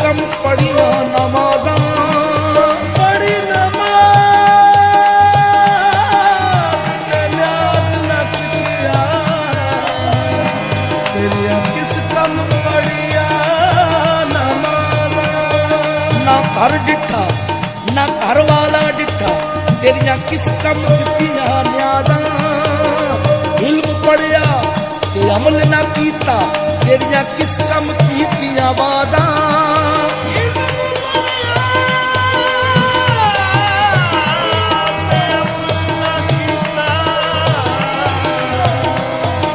कम पढ़िया नमाजा पढ़ी नमाज न्याज न सिखिया तेरिया किस कम पढ़िया नमाजा ना घर डिठा ना घर वाला डिठा तेरिया किस कम दित्तियां न्याजा इल्म पढ़िया ते अमल ना कीता तेरिया किस कम कीतियां वादा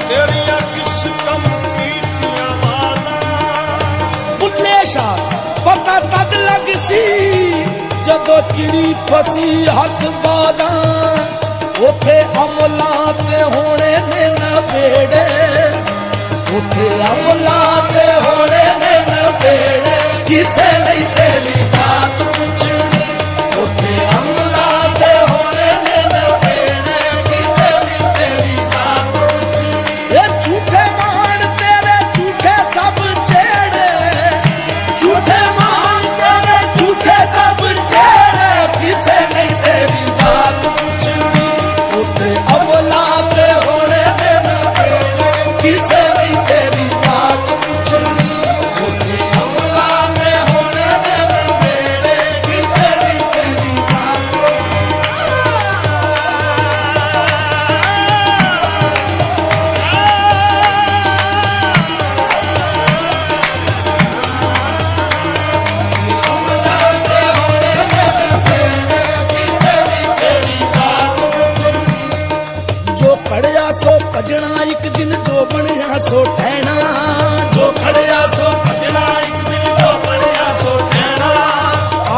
तेरिया किस कम कीतियां वादा बुल्ले शाह पता तद लग सी जदों चिड़ी फसी हथ बादा उथे अमला ते होने ने नबेड़े उथे अमला ते होने ने नबेड़े किसे नहीं तेरी बात पूछनी उथे अमला ते होने ने नबेड़े किसे नहीं तेरी बात पूछनी ये झूठे मान तेरे झूठे सब छेड़े झूठे मान तेरे झूठे सब छेड़े किसे नहीं तेरी बात पूछनी उथे अमला ते होने ने नबेड़े किसे नहीं तेरी बात पूछनी उथे अमला ते होने ने नबेड़े किसे नहीं तेरी बात जो खड़िया सो भजना एक दिन जो बनया सो ठहना जो खड़िया सो भजना एक दिन जो बनया सो ठहना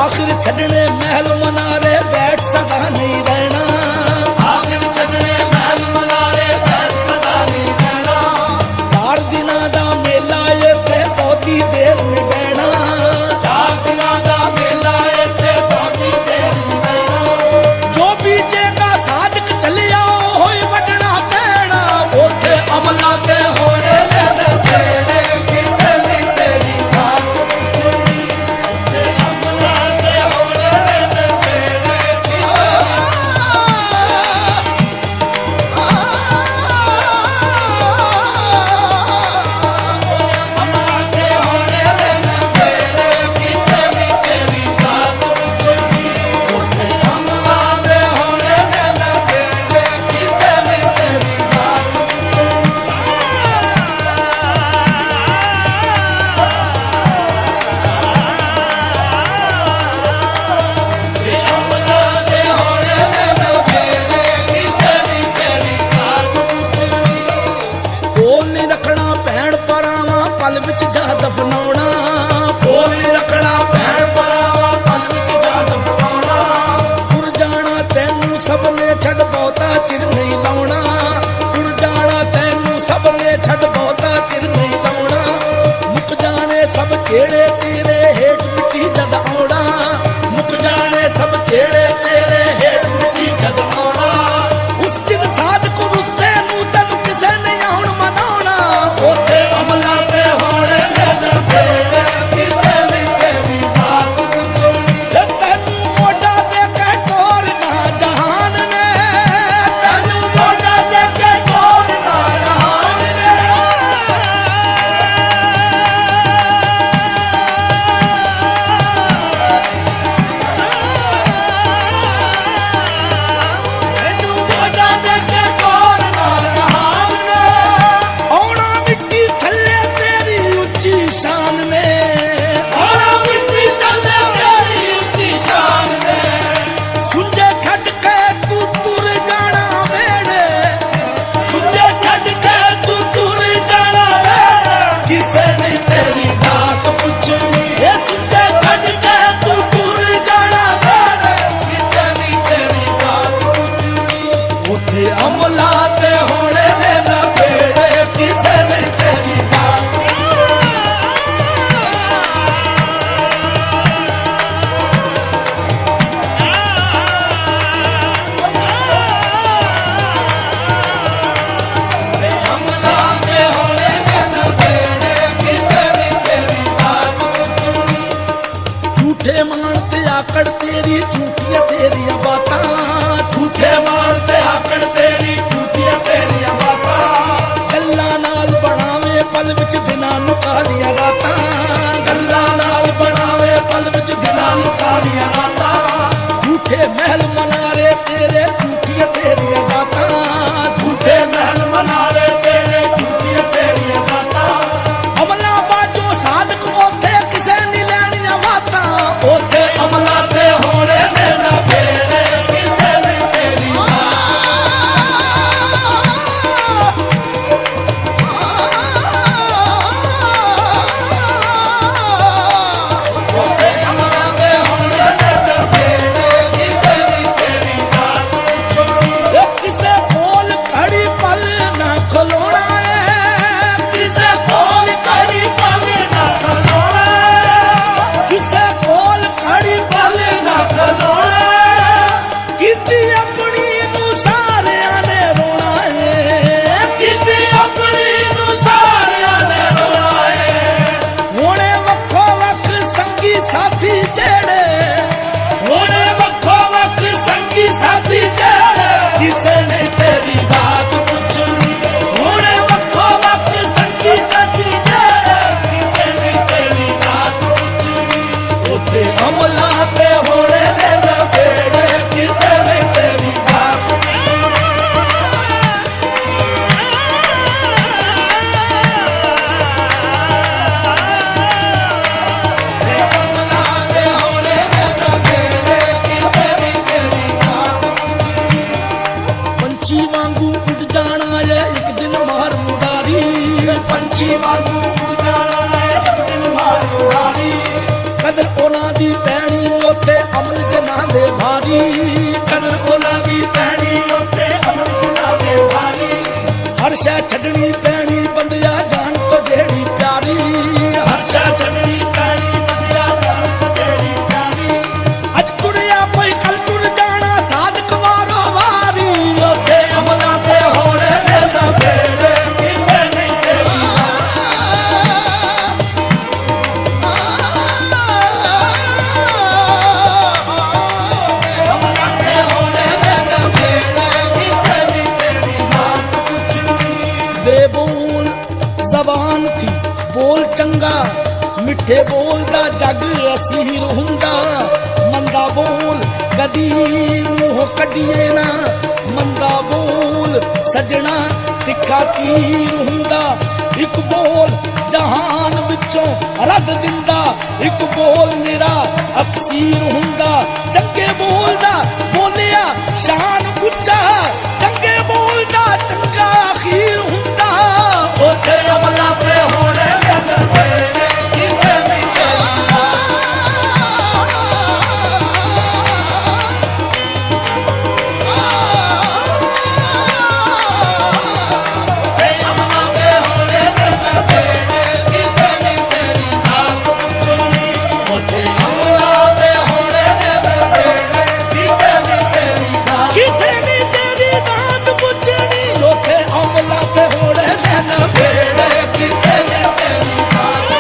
आखिर छड़ने महल मनारे बैठ सदा नहीं रहना आखिर छड़ने महल मनारे बैठ सदा नहीं रहना 4 दिना दा मेला ये ते बहुती देर में बहना 4 दिना दा मेला इत्थे बहुती देर नहीं रहना जो बीजेगा साधक चलिया होई वडना पैना उथे अमला ते होने ने नबेड़े किसे नहीं तेरी बात पूछनी ते अमला ते होने ने नबेड़े अमला ते होने ने नबेड़े किसे नहीं तेरी बात पूछनी उथे अमला ते होने ने नबेड़े किसे नहीं तेरी बात ते अमला ते होने ने नबेड़े किसे नहीं तेरी बात कोल नहीं रखना भैन परावा पल विच जा दफनाउणा कोल नहीं रखना भैन भरावा पल विच जा दफनाउणा टुर जाना तैनू सबने छड़ बहुता चिर नहीं लाउणा टुर जाना तैनू सबने छड़ बहुता चिर नहीं लाउणा मुक जाने सब छेड़े तेरे हेठ मिट्टी जद आउणा मुक जाने सब छेड़े तेरे हेठ मिट्टी जद आउणा उस दिन साधक रुस्से नू तैनू किसे नहीं आउण मनाउणा उथे अमला ते होने ने नबेड़े किसे नहीं तेरी बात पूछनी तैनू मोटा दे के टोरना जहान ने तैनू मोटा दे के टोरना जहान ने तैनू मोटा दे के टोरना जहान ने औना मिट्टी थल्ले तेरी उच्ची शान ने औना मिट्टी तले तेरी उच्ची शान ने सुंजे छड़ के तू तुर जाना वेड़े सुझे छड़ के तू टुर जाना वेड़े किसे नहीं तेरी बात पूछनी ये सुझे छड़ के तू टुर जाना वेड़े किसे नहीं तेरी बात पूछनी उथे अमला ते होने ने नबेड़े किसे नहीं तेरी बात अमला ते होने ने नबेड़े किसे नहीं तेरी बात पूछनी झूठे महल मनारे तेरे झूठियां तेरियां जातां झूठे महल मनारे तेरे झूठियां तेरियां बातां अमला बाजो साधक ओथे किसे नी लैणियां वातां ओथे अमला ते होने ने ना फेरे किसे ने तेरी ओथे अमला ते होने ने ना फेरे किसे ने तेरी बात छुपी ए किसे बोल खड़ी पल ना खलोना है किसे बोल करी पल ना खलोना किसे बोल खड़ी पल ना खलोना कीती अपनी नू सारियां ने रोना है किते अपनी नू सारियां ने रोना है हुणे वक्खो वक्ख संगी साथी जेड़े होने वक्खो वक्ख संगी साथी जेड़े किसे ने तेरी बात पुछनी होने वक्खो वक्ख संगी साथी जेड़े किसे ने तेरी बात पुछनी ओथे अमला ते होने ने ना बेड़े किसे ने तेरी बात अमला ते होने ने ना बेड़े किसे ने तेरी बात पंछी वांगू उड़ जाना है एक दिन मार मुरारी पंछी वांगू उड़ाना है एक दिन मारू हारी कदर ओना दी पैणी ओथे अमल जना दे भारी कदर ओला दी पैणी उत्ते अमल ना दे भारी हर शै छडनी पैणी बंदिया जान तो जेड़ी प्यारी हर्षा चढ़नी पैणी बंदिया जान तेरी प्यारी अज टुरिया पई कल टुर जाना साधक वारो वारी ओते अमला ते होने ने ना बेड़े किसे नहीं तेरी अमला ते होने ने ना बेड़े किसे नहीं तेरी बात पूछनी बेबोल जबान थी बोल चंगा मिठे बोल दा जग असीर हुंदा मंदा बोल कदी मूंह कढिए ना मंदा बोल सजना तिखा तीर हुंदा एक बोल जहान विचों रद दिंदा एक बोल मेरा अक्सीर हुंदा चंगे बोल दा बोलिया शान ਉੱਚਾ चंगे बोल दा चंगा अखीर हुंदा ओते अमला ते होने ने ना बेड़े किसे नहीं तेरी ओते अमला ते होने ने ना बेड़े किसे नहीं तेरी बात पूछनी ओते अमला ते होने ने ना बेड़े किसे नहीं तेरी बात किसे नी तेरी दात पुछनी लोथे अमला ते होणे नैना बेड़े किसे नहीं तेरी बात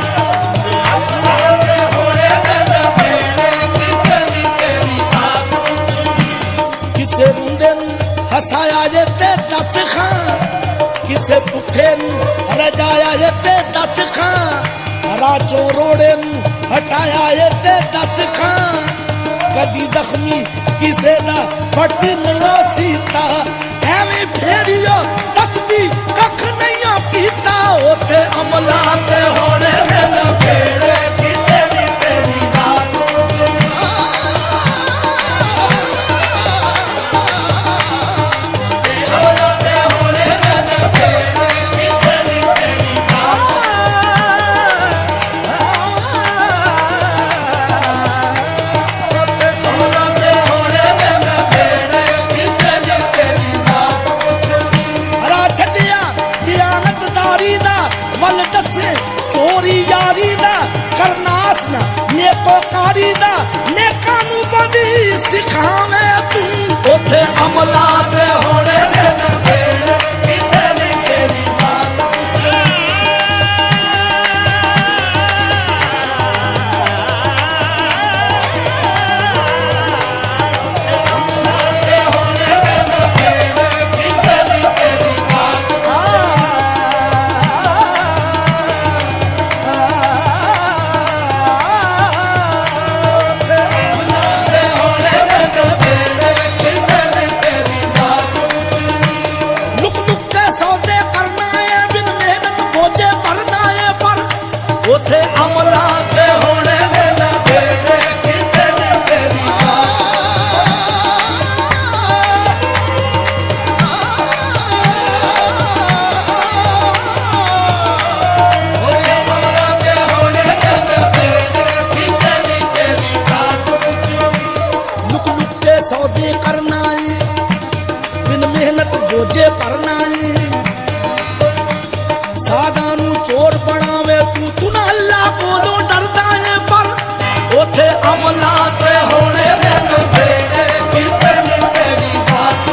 अमला ते होने ने ना बेड़े किसे नहीं तेरी बात पूछनी किसे रुंदे नू हसाया जे ते दस खां किसे भुखे नू रजाया जे ते दस खां राचों रोड़े नू हटाया जे ते दस खां कदी जख्मी किसे दा फट नहीं सीता एवें फेरियो दसदी कख नहीं कीता ओथे अमला ते होणे होने ने ना बेड़े किसे नहीं तेरी बात पूछनी अमला ते होने ने ना बेड़े किसे नहीं तेरी बात अमला ते होने ने ना बेड़े किसे नहीं तेरी बात पूछनी हरा छड़िया दियानतदारी दा वल दसे चो ਉੱਥੇ ਅਮਲਾਂ ਤੇ ਹੋਣੇ ਨੇ ਨਵੇੜੇ ਕਿਸੇ ਨੇ ਤੇਰੀ सौदे करना बिन मेहनत बोझे भरना सादा नू चोर बनावे तू ना अल्लाह कोलों डरदा है पर उथे अमला ते होने ने नवेड़े किसे ने तेरी जात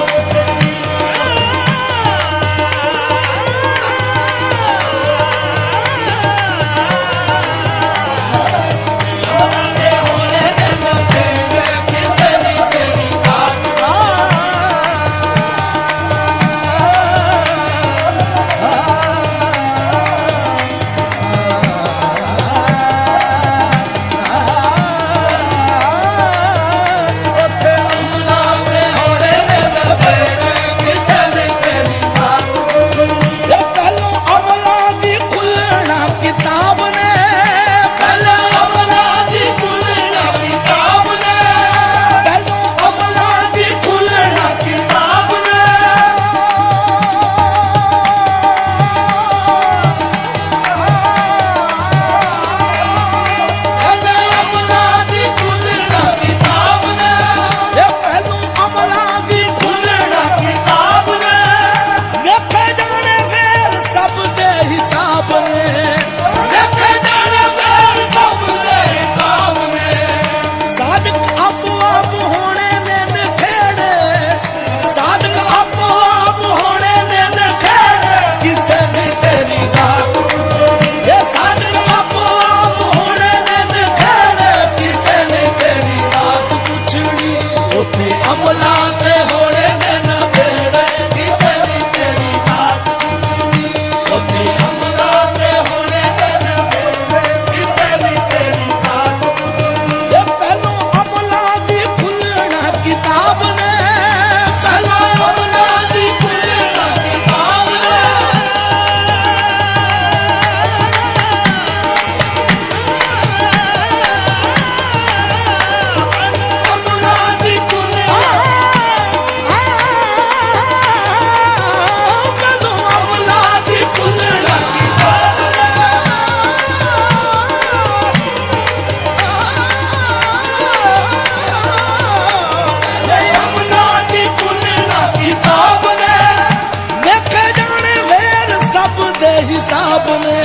हिसाब ने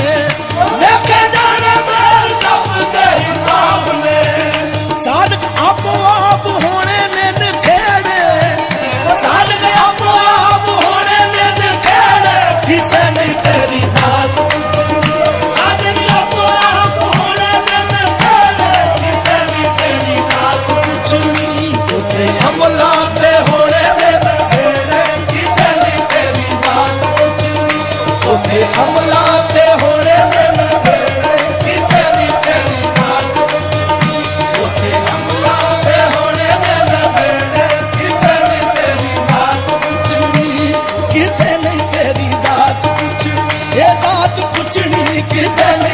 लेके जाने मेर जब दे हिसाब ने सादक आपो आप होने ने नखेड़े सादक आपो आप होने ने नखेड़े किसे नहीं तेरी जात सादक आपो आप होने ने नखेड़े किसे नहीं तेरी जात पूछनी उते अमला ते होने ने नखेड़े किसे नहीं तेरी जात पूछनी उते अमला ते होने ने नखेड़े किसे नहीं तेरी जात पूछनी उते अमला ते होने ने नखेड़े किसे नहीं तेरी जात पूछनी किसे नहीं तेरी जात पूछनी ये जात पूछनी किसे नहीं